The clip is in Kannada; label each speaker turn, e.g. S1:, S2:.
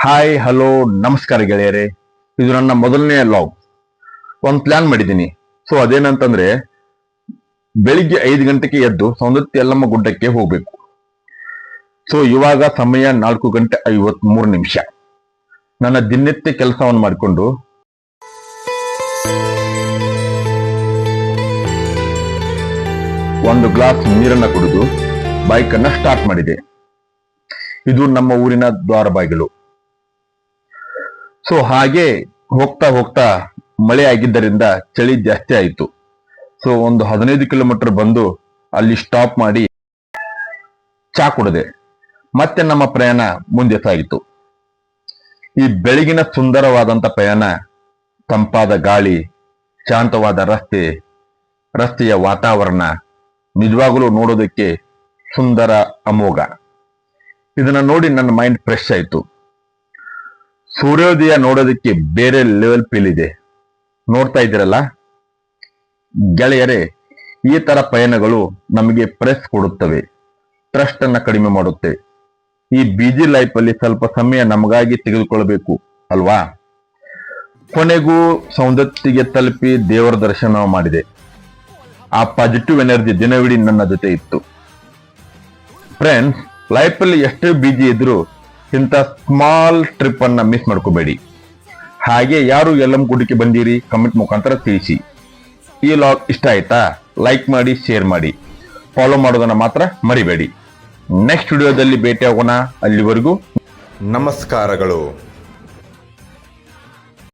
S1: ಹಾಯ್ ಹಲೋ ನಮಸ್ಕಾರ ಗೆಳೆಯರೇ. ಇದು ನನ್ನ ಮೊದಲನೇ ಲಾಗ್. ಒಂದು ಪ್ಲಾನ್ ಮಾಡಿದ್ದೀನಿ. ಸೊ ಅದೇನಂತಂದ್ರೆ, ಬೆಳಿಗ್ಗೆ 5 ಗಂಟೆಗೆ ಎದ್ದು ಸೌಂದತ್ತಿ ಯಲ್ಲಮ್ಮ ಗುಡ್ಡಕ್ಕೆ ಹೋಗ್ಬೇಕು. ಸೊ ಇವಾಗ ಸಮಯ 4:53. ನನ್ನ ದಿನನಿತ್ಯ ಕೆಲಸವನ್ನು ಮಾಡಿಕೊಂಡು ಒಂದು ಗ್ಲಾಸ್ ನೀರನ್ನ ಕುಡಿದು ಬೈಕ್ ಅನ್ನ ಸ್ಟಾರ್ಟ್ ಮಾಡಿದೆ. ಇದು ನಮ್ಮ ಊರಿನ ದ್ವಾರ ಬಾಗಿಲು. ಸೊ ಹಾಗೆ ಹೋಗ್ತಾ ಹೋಗ್ತಾ ಮಳೆ ಆಗಿದ್ದರಿಂದ ಚಳಿ ಜಾಸ್ತಿ ಆಯಿತು. ಸೊ ಒಂದು 15 ಕಿಲೋಮೀಟರ್ ಬಂದು ಅಲ್ಲಿ ಸ್ಟಾಪ್ ಮಾಡಿ ಚಾ ಕುಡಿದೆ. ಮತ್ತೆ ನಮ್ಮ ಪ್ರಯಾಣ ಮುಂದೆ ಸಾಗಿತು. ಈ ಬೆಳಗಿನ ಸುಂದರವಾದಂತ ಪ್ರಯಾಣ, ತಂಪಾದ ಗಾಳಿ, ಶಾಂತವಾದ ರಸ್ತೆಯ ವಾತಾವರಣ ನಿಜವಾಗಲೂ ನೋಡೋದಕ್ಕೆ ಸುಂದರ, ಅಮೋಘ. ಇದನ್ನ ನೋಡಿ ನನ್ನ ಮೈಂಡ್ ಫ್ರೆಶ್ ಆಯಿತು. ಸೂರ್ಯೋದಯ ನೋಡೋದಕ್ಕೆ ಬೇರೆ ಲೆವೆಲ್ ಫೀಲ್ ಇದೆ. ನೋಡ್ತಾ ಇದ್ದೀರಲ್ಲ ಗೆಳೆಯರೇ, ಈ ತರ ಪಯಣಗಳು ನಮಗೆ ಪ್ರೆಸ್ ಕೊಡುತ್ತವೆ, ಟ್ರಸ್ಟ್ ಅನ್ನ ಕಡಿಮೆ ಮಾಡುತ್ತೆ. ಈ ಬಿಜಿ ಲೈಫ್ ಅಲ್ಲಿ ಸ್ವಲ್ಪ ಸಮಯ ನಮಗಾಗಿ ತೆಗೆದುಕೊಳ್ಬೇಕು ಅಲ್ವಾ? ಕೊನೆಗೂ ಸೌಂದತ್ತಿಗೆ ತಲುಪಿ ದೇವರ ದರ್ಶನ ಮಾಡಿದೆ. ಆ ಪಾಸಿಟಿವ್ ಎನರ್ಜಿ ದಿನವಿಡೀ ನನ್ನ ಜೊತೆ ಇತ್ತು. ಫ್ರೆಂಡ್ಸ್, ಲೈಫ್ ಅಲ್ಲಿ ಎಷ್ಟೇ ಬಿಜಿ ಇದ್ರು ಇಂಥ ಸ್ಮಾಲ್ ಟ್ರಿಪ್ ಅನ್ನ ಮಿಸ್ ಮಾಡ್ಕೋಬೇಡಿ. ಹಾಗೆ ಯಾರು ಯಲ್ಲಮ್ಮ ಗುಡ್ಡಕ್ಕೆ ಬಂದಿರಿ ಕಮೆಂಟ್ ಮುಖಾಂತರ ತಿಳಿಸಿ. ಈ ಲಾಗ್ ಇಷ್ಟ ಆಯ್ತಾ? ಲೈಕ್ ಮಾಡಿ, ಶೇರ್ ಮಾಡಿ, ಫಾಲೋ ಮಾಡೋದನ್ನ ಮಾತ್ರ ಮರಿಬೇಡಿ. ನೆಕ್ಸ್ಟ್ ವಿಡಿಯೋದಲ್ಲಿ ಭೇಟಿ ಆಗೋಣ. ಅಲ್ಲಿವರೆಗೂ
S2: ನಮಸ್ಕಾರಗಳು.